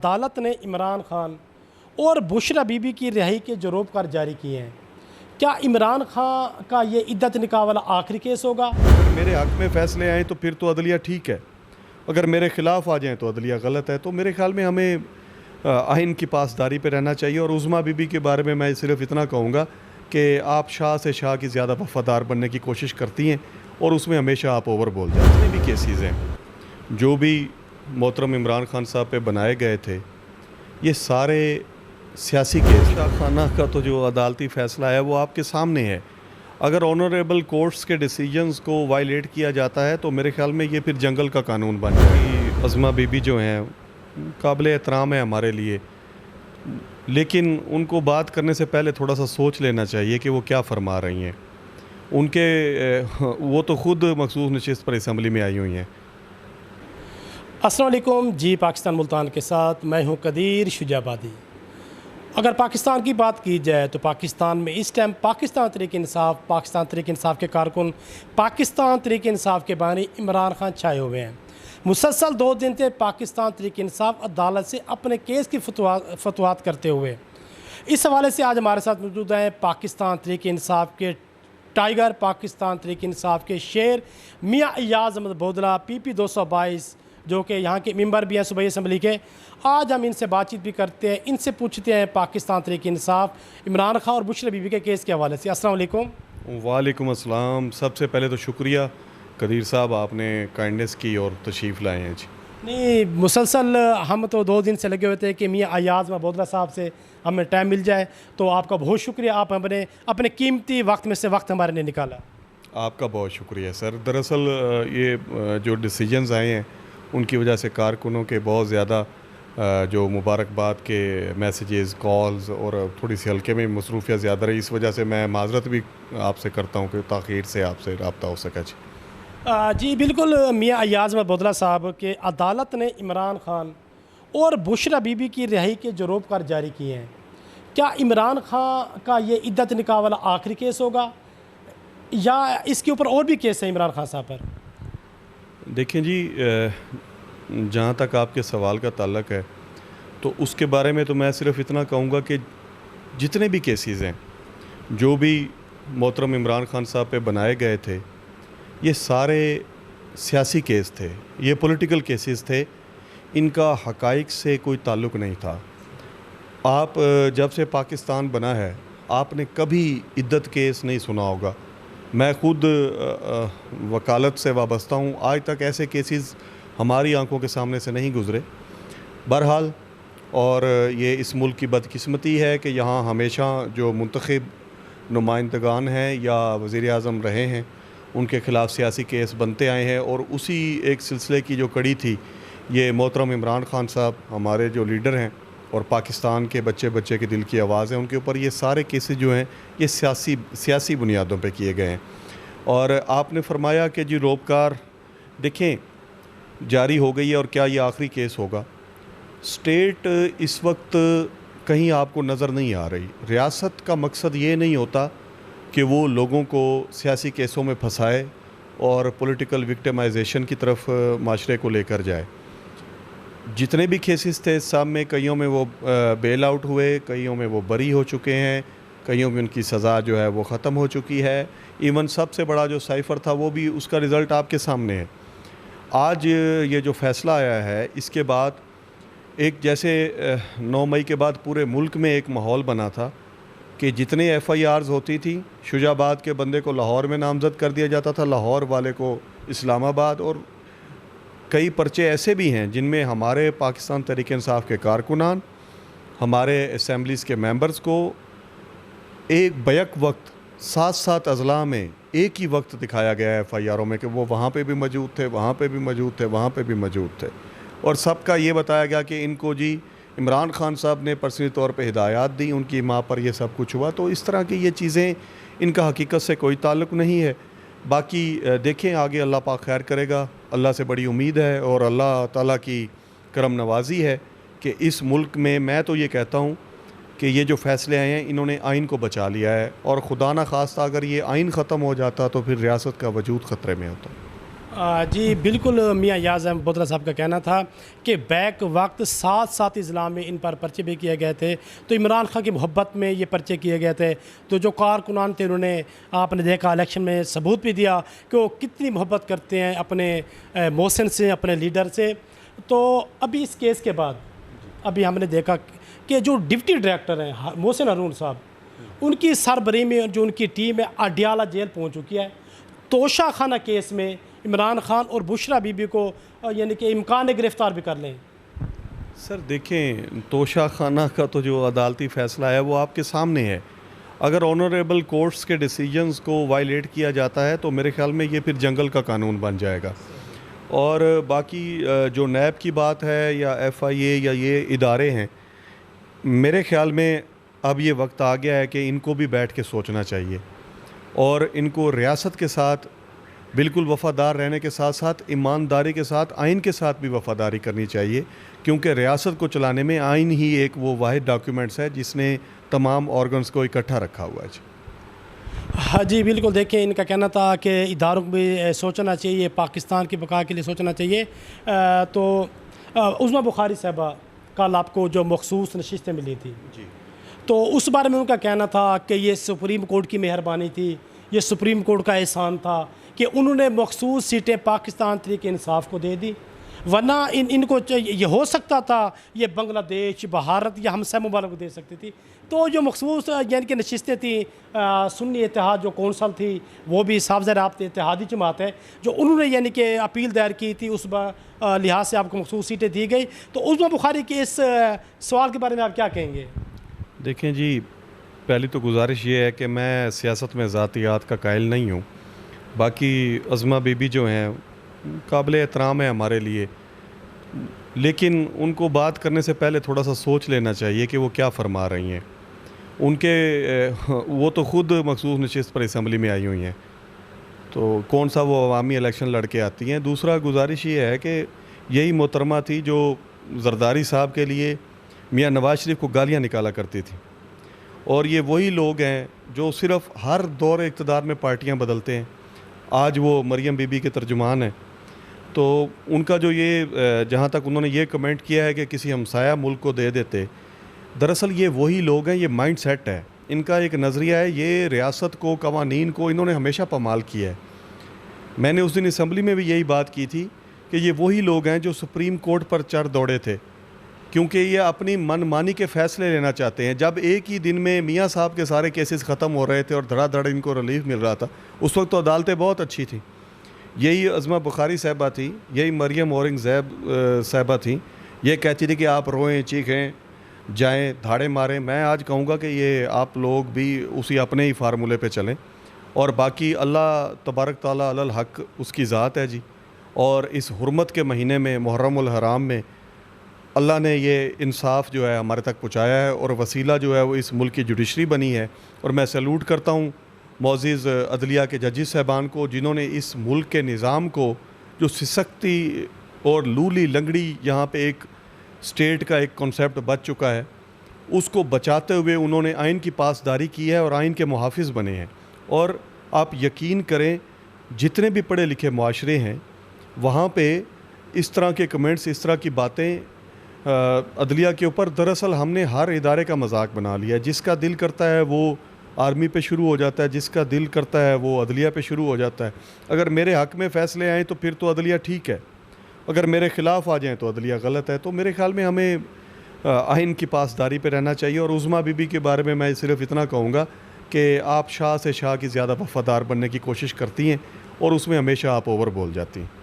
عدالت نے عمران خان اور بشرا بی بی کی رہائی کے جو روپ کار جاری کیے ہیں، کیا عمران خان کا یہ عدت نکاح والا آخری کیس ہوگا؟ اگر میرے حق میں فیصلے آئیں تو پھر تو عدلیہ ٹھیک ہے، اگر میرے خلاف آ جائیں تو عدلیہ غلط ہے۔ تو میرے خیال میں ہمیں آئین کی پاسداری پہ رہنا چاہیے۔ اور عظمیٰ بی بی کے بارے میں صرف اتنا کہوں گا کہ آپ شاہ سے شاہ کی زیادہ وفادار بننے کی کوشش کرتی ہیں اور اس میں ہمیشہ آپ اوور بول جاتے ہیں۔ جتنے بھی کیسز ہیں جو بھی محترم عمران خان صاحب پہ بنائے گئے تھے، یہ سارے سیاسی کیس۔ شاہ خانہ کا تو جو عدالتی فیصلہ ہے وہ آپ کے سامنے ہے۔ اگر آنریبل کورٹس کے ڈیسیجنز کو وائلیٹ کیا جاتا ہے تو میرے خیال میں یہ پھر جنگل کا قانون بن جائے گی۔ عظمیٰ بی بی جو ہیں قابل احترام ہے ہمارے لیے، لیکن ان کو بات کرنے سے پہلے تھوڑا سا سوچ لینا چاہیے کہ وہ کیا فرما رہی ہیں۔ وہ تو خود مخصوص نشست پر اسمبلی میں آئی ہوئی ہیں۔ السلام علیکم جی، پاکستان ملتان کے ساتھ میں ہوں قدیر شجاع آبادی۔ اگر پاکستان کی بات کی جائے تو پاکستان میں اس ٹائم پاکستان تحریک انصاف کے کارکن، پاکستان تحریک انصاف کے بانی عمران خان چھائے ہوئے ہیں۔ مسلسل 2 دن سے پاکستان تحریک انصاف عدالت سے اپنے کیس کی فتوحات کرتے ہوئے، اس حوالے سے آج ہمارے ساتھ موجود ہیں پاکستان تحریک انصاف کے ٹائیگر، پاکستان تحریک انصاف کے شیر میاں ایاز احمد بودلہ PP 222، جو کہ یہاں کے ممبر بھی ہیں صوبائی اسمبلی کے۔ آج ہم ان سے بات چیت بھی کرتے ہیں، ان سے پوچھتے ہیں پاکستان تحریک انصاف عمران خان اور بشرا بی بی کے کیس کے حوالے سے۔ السلام علیکم۔ وعلیکم السلام۔ سب سے پہلے تو شکریہ قدیر صاحب، آپ نے کائنڈنس کی اور تشریف لائے ہیں۔ جی نہیں، مسلسل ہم تو 2 دن سے لگے ہوئے تھے کہ میاں ایاز احمد بودلہ صاحب سے ہمیں ٹائم مل جائے، تو آپ کا بہت شکریہ، آپ اپنے قیمتی وقت میں سے وقت ہمارے لیے نکالا۔ آپ کا بہت شکریہ سر۔ دراصل یہ جو ڈیسیجنز آئے ہیں ان کی وجہ سے کارکنوں کے بہت زیادہ جو مبارکباد کے میسیجز، کالز اور تھوڑی سی ہلکے میں مصروفیت زیادہ رہی، اس وجہ سے میں معذرت بھی آپ سے کرتا ہوں کہ تاخیر سے آپ سے رابطہ ہو سکا۔ جی بالکل، میاں ایاز احمد بودلہ صاحب کہ عدالت نے عمران خان اور بشرا بی بی کی رہائی کے جو روپ کار جاری کیے ہیں، کیا عمران خان کا یہ عدت نکاح والا آخری کیس ہوگا یا اس کے اوپر اور بھی کیس ہیں عمران خان صاحب پر؟ دیکھیں جی، جہاں تک آپ کے سوال کا تعلق ہے تو اس کے بارے میں تو میں صرف اتنا کہوں گا کہ جتنے بھی کیسز ہیں جو بھی محترم عمران خان صاحب پہ بنائے گئے تھے، یہ سارے سیاسی کیس تھے، یہ پولیٹیکل کیسز تھے، ان کا حقائق سے کوئی تعلق نہیں تھا۔ آپ جب سے پاکستان بنا ہے آپ نے کبھی عدت کیس نہیں سنا ہوگا۔ میں خود وکالت سے وابستہ ہوں، آج تک ایسے کیسز ہماری آنکھوں کے سامنے سے نہیں گزرے۔ بہرحال، اور یہ اس ملک کی بدقسمتی ہے کہ یہاں ہمیشہ جو منتخب نمائندگان ہیں یا وزیر اعظم رہے ہیں ان کے خلاف سیاسی کیس بنتے آئے ہیں، اور اسی ایک سلسلے کی جو کڑی تھی یہ محترم عمران خان صاحب ہمارے جو لیڈر ہیں اور پاکستان کے بچے کے دل کی آواز ہے، ان کے اوپر یہ سارے کیسز جو ہیں یہ سیاسی بنیادوں پہ کیے گئے ہیں۔ اور آپ نے فرمایا کہ جی روپکار دیکھیں جاری ہو گئی ہے اور کیا یہ آخری کیس ہوگا۔ اسٹیٹ اس وقت کہیں آپ کو نظر نہیں آ رہی۔ ریاست کا مقصد یہ نہیں ہوتا کہ وہ لوگوں کو سیاسی کیسوں میں پھنسائے اور پولیٹیکل وکٹمائزیشن کی طرف معاشرے کو لے کر جائے۔ جتنے بھی کیسز تھے سب میں کئیوں میں وہ بیل آؤٹ ہوئے، کئیوں میں وہ بری ہو چکے ہیں، کئیوں میں ان کی سزا جو ہے وہ ختم ہو چکی ہے۔ ایون سب سے بڑا جو سائفر تھا وہ بھی اس کا رزلٹ آپ کے سامنے ہے۔ آج یہ جو فیصلہ آیا ہے اس کے بعد ایک جیسے 9 مئی کے بعد پورے ملک میں ایک ماحول بنا تھا کہ جتنے FIRs ہوتی تھی، شجاع آباد کے بندے کو لاہور میں نامزد کر دیا جاتا تھا، لاہور والے کو اسلام آباد، اور کئی پرچے ایسے بھی ہیں جن میں ہمارے پاکستان تحریک انصاف کے کارکنان، ہمارے اسمبلیز کے ممبرز کو ایک بیک وقت 7 اضلاع میں ایک ہی وقت دکھایا گیا ہے FIRوں میں کہ وہ وہاں پہ بھی موجود تھے، وہاں پہ بھی موجود تھے، وہاں پہ بھی موجود تھے، اور سب کا یہ بتایا گیا کہ ان کو جی عمران خان صاحب نے پرسنلی طور پہ ہدایات دی، ان کی ماں پر یہ سب کچھ ہوا۔ تو اس طرح کی یہ چیزیں ان کا حقیقت سے کوئی تعلق نہیں ہے۔ باقی دیکھیں آگے اللہ پاک خیر کرے گا، اللہ سے بڑی امید ہے اور اللہ تعالیٰ کی کرم نوازی ہے کہ اس ملک میں تو یہ کہتا ہوں کہ یہ جو فیصلے آئے ہیں انہوں نے آئین کو بچا لیا ہے، اور خدا نہ خواستہ اگر یہ آئین ختم ہو جاتا تو پھر ریاست کا وجود خطرے میں ہوتا۔ جی بالکل، میاں یاز احمد بودرہ صاحب کا کہنا تھا کہ بیک وقت ساتھ ساتھ اضلاع میں ان پر پرچے بھی کیے گئے تھے، تو عمران خان کی محبت میں یہ پرچے کیے گئے تھے، تو جو کارکنان تھے انہوں نے، آپ نے دیکھا الیکشن میں ثبوت بھی دیا کہ وہ کتنی محبت کرتے ہیں اپنے محسن سے، اپنے لیڈر سے۔ تو ابھی اس کیس کے بعد ابھی ہم نے دیکھا کہ جو ڈپٹی ڈائریکٹر ہیں محسن ہارون صاحب، ان کی سربراہی میں جو ان کی ٹیم ہے اڈیالہ جیل پہنچ چکی ہے۔ توشہ خانہ کیس میں عمران خان اور بشرا بی بی کو یعنی کہ امکان گرفتار بھی کر لیں۔ سر دیکھیں، توشہ خانہ کا تو جو عدالتی فیصلہ ہے وہ آپ کے سامنے ہے۔ اگر آنریبل کورٹس کے ڈیسیجنز کو وائلیٹ کیا جاتا ہے تو میرے خیال میں یہ پھر جنگل کا قانون بن جائے گا۔ اور باقی جو نیب کی بات ہے یا ایف آئی اے یا یہ ادارے ہیں، میرے خیال میں اب یہ وقت آ گیا ہے کہ ان کو بھی بیٹھ کے سوچنا چاہیے، اور ان کو ریاست کے ساتھ بالکل وفادار رہنے کے ساتھ ساتھ ایمانداری کے ساتھ آئین کے ساتھ بھی وفاداری کرنی چاہیے، کیونکہ ریاست کو چلانے میں آئین ہی ایک وہ واحد ڈاکیومنٹس ہے جس نے تمام آرگنز کو اکٹھا رکھا ہوا ہے۔ ہاں جی بالکل، دیکھیں ان کا کہنا تھا کہ اداروں کو بھی سوچنا چاہیے، پاکستان کی بقا کے لیے سوچنا چاہیے۔ تو عظمیٰ بخاری صاحبہ کل آپ کو جو مخصوص نشستیں ملی تھی، جی، تو اس بارے میں ان کا کہنا تھا کہ یہ سپریم کورٹ کی مہربانی تھی، یہ سپریم کورٹ کا احسان تھا کہ انہوں نے مخصوص سیٹیں پاکستان تحریک انصاف کو دے دی، ورنہ ان کو یہ ہو سکتا تھا یہ بنگلہ دیش، بھارت یا ہمسائے ممالک کو دے سکتی تھی۔ تو جو مخصوص یعنی کہ نشستیں تھیں، سنی اتحاد جو کونسل تھی وہ بھی صاف ظاہر آپ اتحادی جماعت ہے، جو انہوں نے یعنی کہ اپیل دائر کی تھی، اس لحاظ سے آپ کو مخصوص سیٹیں دی گئی۔ تو عظمیٰ بخاری کے اس سوال کے بارے میں آپ کیا کہیں گے؟ دیکھیں جی، پہلی تو گزارش یہ ہے کہ میں سیاست میں ذاتیات کا قائل نہیں ہوں، باقی عظمیٰ بی بی جو ہیں قابل احترام ہے ہمارے لیے، لیکن ان کو بات کرنے سے پہلے تھوڑا سا سوچ لینا چاہیے کہ وہ کیا فرما رہی ہیں۔ ان کے وہ تو خود مخصوص نشست پر اسمبلی میں آئی ہوئی ہیں، تو کون سا وہ عوامی الیکشن لڑ کے آتی ہیں۔ دوسرا گزارش یہ ہے کہ یہی محترمہ تھی جو زرداری صاحب کے لیے میاں نواز شریف کو گالیاں نکالا کرتی تھی، اور یہ وہی لوگ ہیں جو صرف ہر دور اقتدار میں پارٹیاں بدلتے ہیں۔ آج وہ مریم بی بی کے ترجمان ہیں، تو ان کا جو یہ جہاں تک انہوں نے یہ کمنٹ کیا ہے کہ کسی ہمسایہ ملک کو دے دیتے، دراصل یہ وہی لوگ ہیں، یہ مائنڈ سیٹ ہے ان کا، ایک نظریہ ہے، یہ ریاست کو، قوانین کو انہوں نے ہمیشہ پامال کیا ہے۔ میں نے اس دن اسمبلی میں بھی یہی بات کی تھی کہ یہ وہی لوگ ہیں جو سپریم کورٹ پر چڑھ دوڑے تھے، کیونکہ یہ اپنی من مانی کے فیصلے لینا چاہتے ہیں۔ جب ایک ہی دن میں میاں صاحب کے سارے کیسز ختم ہو رہے تھے اور دھڑا دھڑ ان کو ریلیف مل رہا تھا، اس وقت تو عدالتیں بہت اچھی تھیں۔ یہی عظمیٰ بخاری صاحبہ تھی، یہی مریم اورنگ زیب صاحبہ تھیں، یہ کہتی تھی کہ آپ روئیں، چیخیں، جائیں، دھاڑے ماریں۔ میں آج کہوں گا کہ یہ آپ لوگ بھی اسی اپنے ہی فارمولے پہ چلیں، اور باقی اللہ تبارک تعالیٰ علی الحق اس کی ذات ہے جی، اور اس حرمت کے مہینے میں، محرم الحرام میں، اللہ نے یہ انصاف جو ہے ہمارے تک پہنچایا ہے، اور وسیلہ جو ہے وہ اس ملک کی جوڈیشری بنی ہے۔ اور میں سیلوٹ کرتا ہوں معزز عدلیہ کے ججز صاحبان کو، جنہوں نے اس ملک کے نظام کو، جو سسکتی اور لولی لنگڑی یہاں پہ ایک اسٹیٹ کا ایک کنسیپٹ بچ چکا ہے، اس کو بچاتے ہوئے انہوں نے آئین کی پاسداری کی ہے اور آئین کے محافظ بنے ہیں۔ اور آپ یقین کریں، جتنے بھی پڑھے لکھے معاشرے ہیں وہاں پہ اس طرح کے کمنٹس، اس طرح کی باتیں عدلیہ کے اوپر، دراصل ہم نے ہر ادارے کا مذاق بنا لیا ہے۔ جس کا دل کرتا ہے وہ آرمی پہ شروع ہو جاتا ہے، جس کا دل کرتا ہے وہ عدلیہ پہ شروع ہو جاتا ہے۔ اگر میرے حق میں فیصلے آئیں تو پھر تو عدلیہ ٹھیک ہے، اگر میرے خلاف آ جائیں تو عدلیہ غلط ہے۔ تو میرے خیال میں ہمیں آئین کی پاسداری پہ رہنا چاہیے۔ اور عظمیٰ بی بی کے بارے میں میں صرف اتنا کہوں گا کہ آپ شاہ سے شاہ کی زیادہ وفادار بننے کی کوشش کرتی ہیں، اور اس میں ہمیشہ آپ اوور بول جاتی ہیں۔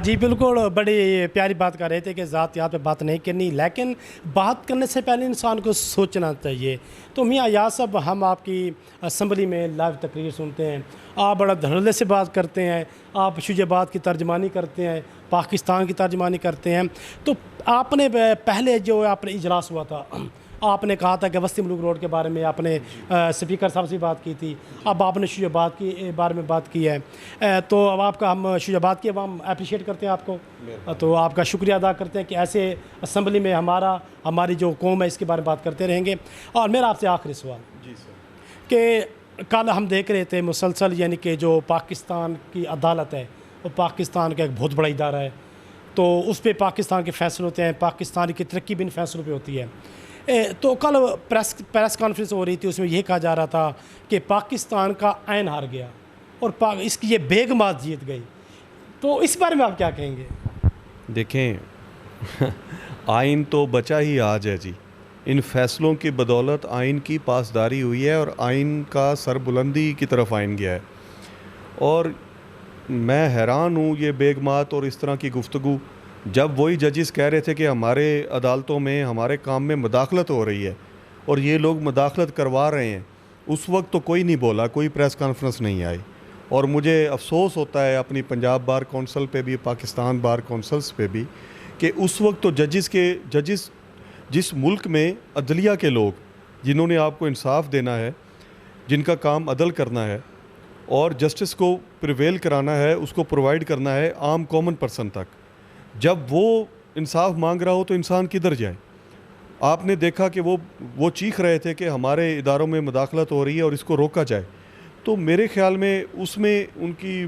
جی بالکل، بڑی پیاری بات کر رہے تھے کہ ذاتیات پہ بات نہیں کرنی، لیکن بات کرنے سے پہلے انسان کو سوچنا چاہیے۔ تو میاں یاز صاحب، ہم آپ کی اسمبلی میں لائیو تقریر سنتے ہیں، آپ بڑا دھڑلے سے بات کرتے ہیں، آپ شجاع بات کی ترجمانی کرتے ہیں، پاکستان کی ترجمانی کرتے ہیں۔ تو آپ نے پہلے جو آپ نے اجلاس ہوا تھا، آپ نے کہا تھا کہ وسطی ملوک روڈ کے بارے میں آپ نے اسپیکر صاحب سے بات کی تھی، اب آپ نے شجاع بات کے بارے میں بات کی ہے، تو اب آپ کا ہم شجاع بات کی، اب ہم اپریشیٹ کرتے ہیں آپ کو، تو آپ کا شکریہ ادا کرتے ہیں کہ ایسے اسمبلی میں ہماری جو قوم ہے اس کے بارے میں بات کرتے رہیں گے۔ اور میرا آپ سے آخری سوال جی سر، کہ کل ہم دیکھ رہے تھے مسلسل، یعنی کہ جو پاکستان کی عدالت ہے وہ پاکستان کا ایک بہت بڑا ادارہ ہے، تو اس پہ پاکستان کے فیصلے ہوتے ہیں، پاکستان کی ترقی بھی ان فیصلوں پہ ہوتی ہے۔ تو کل پریس کانفرنس ہو رہی تھی، اس میں یہ کہا جا رہا تھا کہ پاکستان کا آئین ہار گیا اور اس کی یہ بیگمات جیت گئی، تو اس بارے میں آپ کیا کہیں گے؟ دیکھیں آئین تو بچا ہی آج ہے جی، ان فیصلوں کی بدولت آئین کی پاسداری ہوئی ہے اور آئین کا سربلندی کی طرف آئین گیا ہے، اور میں حیران ہوں یہ بیگمات اور اس طرح کی گفتگو، جب وہی ججز کہہ رہے تھے کہ ہمارے عدالتوں میں ہمارے کام میں مداخلت ہو رہی ہے اور یہ لوگ مداخلت کروا رہے ہیں، اس وقت تو کوئی نہیں بولا، کوئی پریس کانفرنس نہیں آئی، اور مجھے افسوس ہوتا ہے اپنی پنجاب بار کونسل پہ بھی، پاکستان بار کونسلز پہ بھی، کہ اس وقت تو ججز جس ملک میں عدلیہ کے لوگ جنہوں نے آپ کو انصاف دینا ہے، جن کا کام عدل کرنا ہے اور جسٹس کو پریویل کرانا ہے، اس کو پرووائڈ کرنا ہے عام کامن پرسن تک، جب وہ انصاف مانگ رہا ہو تو انسان کدھر جائے؟ آپ نے دیکھا کہ وہ چیخ رہے تھے کہ ہمارے اداروں میں مداخلت ہو رہی ہے اور اس کو روکا جائے، تو میرے خیال میں اس میں ان کی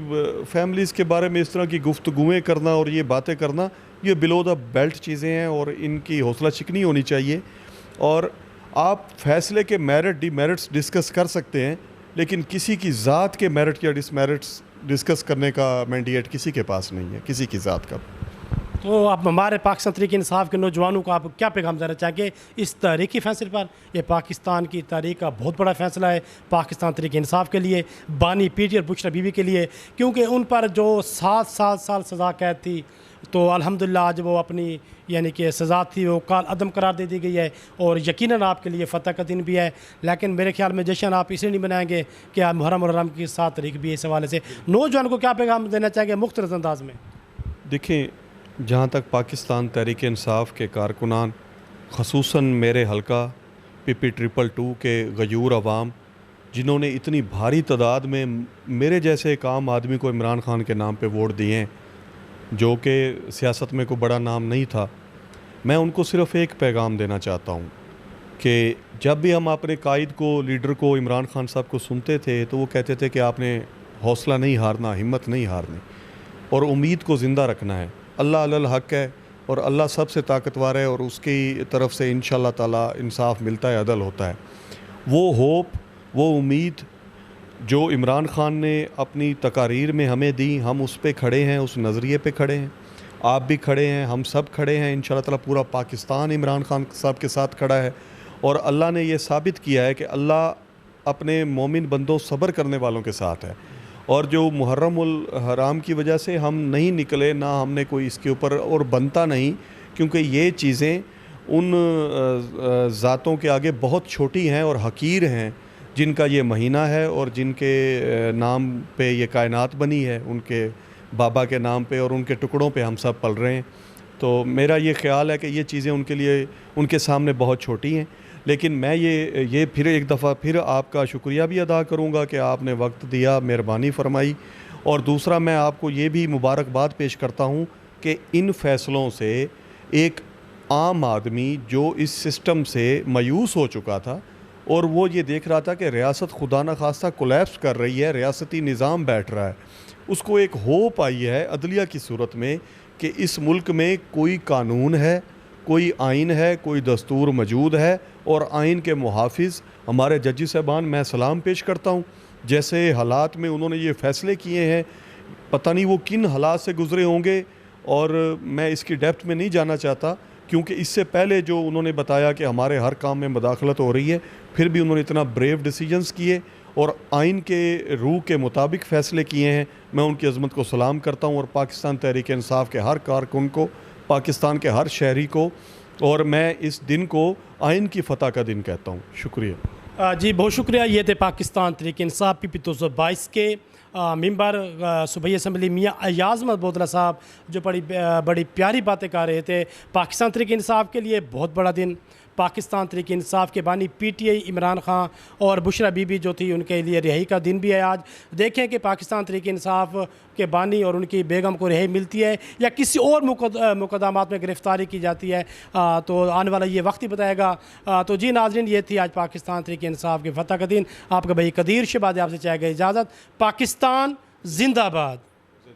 فیملیز کے بارے میں اس طرح کی گفتگویں کرنا اور یہ باتیں کرنا، یہ بلو دا بیلٹ چیزیں ہیں اور ان کی حوصلہ شکنی ہونی چاہیے، اور آپ فیصلے کے میرٹ ڈی میرٹس ڈسکس کر سکتے ہیں، لیکن کسی کی ذات کے میرٹ یا ڈس میرٹس ڈسکس کرنے کا مینڈیٹ کسی کے پاس نہیں ہے، کسی کی ذات کا۔ تو آپ ہمارے پاکستان تحریک انصاف کے نوجوانوں کو آپ کیا پیغام دینا چاہیں گے اس تاریخی فیصلے پر؟ یہ پاکستان کی تاریخ کا بہت بڑا فیصلہ ہے پاکستان تحریک انصاف کے لیے، بانی پی ٹی اور بشرا بی بی کے لیے، کیونکہ ان پر جو 7 سال سزا قید تھی، تو الحمدللہ آج وہ اپنی یعنی کہ سزا تھی وہ کال عدم قرار دے دی گئی ہے، اور یقیناً آپ کے لیے فتح کا دن بھی ہے، لیکن میرے خیال میں جشن آپ اس لیے نہیں منائیں گے کہ آپ محرم الحرام کی 7 تاریخ بھی ہے۔ اس حوالے سے نوجوان کو کیا پیغام دینا چاہیں گے مختصر انداز میں؟ دیکھیں، جہاں تک پاکستان تحریک انصاف کے کارکنان، خصوصاً میرے حلقہ PP222 کے غیور عوام، جنہوں نے اتنی بھاری تعداد میں میرے جیسے ایک عام آدمی کو عمران خان کے نام پہ ووٹ دیے ہیں، جو کہ سیاست میں کوئی بڑا نام نہیں تھا، میں ان کو صرف ایک پیغام دینا چاہتا ہوں کہ جب بھی ہم اپنے قائد کو، لیڈر کو، عمران خان صاحب کو سنتے تھے تو وہ کہتے تھے کہ آپ نے حوصلہ نہیں ہارنا، ہمت نہیں ہارنی اور امید کو زندہ رکھنا ہے، اللہ علی الحق ہے اور اللہ سب سے طاقتور ہے، اور اس کی طرف سے انشاءاللہ تعالی انصاف ملتا ہے، عدل ہوتا ہے۔ وہ ہوپ، وہ امید جو عمران خان نے اپنی تقاریر میں ہمیں دی، ہم اس پہ کھڑے ہیں، اس نظریے پہ کھڑے ہیں، آپ بھی کھڑے ہیں، ہم سب کھڑے ہیں، انشاءاللہ تعالی پورا پاکستان عمران خان صاحب کے ساتھ کھڑا ہے، اور اللہ نے یہ ثابت کیا ہے کہ اللہ اپنے مومن بندوں، صبر کرنے والوں کے ساتھ ہے، اور جو محرم الحرام کی وجہ سے ہم نہیں نکلے، نہ ہم نے کوئی اس کے اوپر اور بنتا نہیں، کیونکہ یہ چیزیں ان ذاتوں کے آگے بہت چھوٹی ہیں اور حقیر ہیں جن کا یہ مہینہ ہے اور جن کے نام پہ یہ کائنات بنی ہے، ان کے بابا کے نام پہ اور ان کے ٹکڑوں پہ ہم سب پل رہے ہیں۔ تو میرا یہ خیال ہے کہ یہ چیزیں ان کے لیے، ان کے سامنے بہت چھوٹی ہیں، لیکن میں یہ پھر ایک دفعہ پھر آپ کا شکریہ بھی ادا کروں گا کہ آپ نے وقت دیا، مہربانی فرمائی، اور دوسرا میں آپ کو یہ بھی مبارکباد پیش کرتا ہوں کہ ان فیصلوں سے ایک عام آدمی جو اس سسٹم سے مایوس ہو چکا تھا اور وہ یہ دیکھ رہا تھا کہ ریاست خدا نخواستہ کولیپس کر رہی ہے، ریاستی نظام بیٹھ رہا ہے، اس کو ایک ہوپ آئی ہے عدلیہ کی صورت میں کہ اس ملک میں کوئی قانون ہے، کوئی آئین ہے، کوئی دستور موجود ہے، اور آئین کے محافظ ہمارے ججی صاحبان، میں سلام پیش کرتا ہوں، جیسے حالات میں انہوں نے یہ فیصلے کیے ہیں، پتہ نہیں وہ کن حالات سے گزرے ہوں گے، اور میں اس کی ڈیپتھ میں نہیں جانا چاہتا، کیونکہ اس سے پہلے جو انہوں نے بتایا کہ ہمارے ہر کام میں مداخلت ہو رہی ہے، پھر بھی انہوں نے اتنا بریو ڈیسیجنز کیے اور آئین کے روح کے مطابق فیصلے کیے ہیں، میں ان کی عظمت کو سلام کرتا ہوں، اور پاکستان تحریک انصاف کے ہر کارکن کو، پاکستان کے ہر شہری کو، اور میں اس دن کو آئین کی فتح کا دن کہتا ہوں۔ شکریہ جی، بہت شکریہ۔ یہ تھے پاکستان تحریک انصاف PP222 کے ممبر صوبائی اسمبلی میاں ایاز احمد بودلہ صاحب، جو بڑی پیاری باتیں کر رہے تھے۔ پاکستان تحریک انصاف کے لیے بہت بڑا دن، پاکستان تحریک انصاف کے بانی PTI عمران خان اور بشرا بی بی جو تھی، ان کے لیے رہائی کا دن بھی ہے آج۔ دیکھیں کہ پاکستان تحریک انصاف کے بانی اور ان کی بیگم کو رہائی ملتی ہے یا کسی اور مقدمات میں گرفتاری کی جاتی ہے، تو آنے والا یہ وقت ہی بتائے گا۔ تو جی ناظرین، یہ تھی آج پاکستان تحریک انصاف کے فتح کا دن۔ آپ کا بھائی قدیر شہبازی آپ سے چاہے گا اجازت۔ پاکستان زندہ باد۔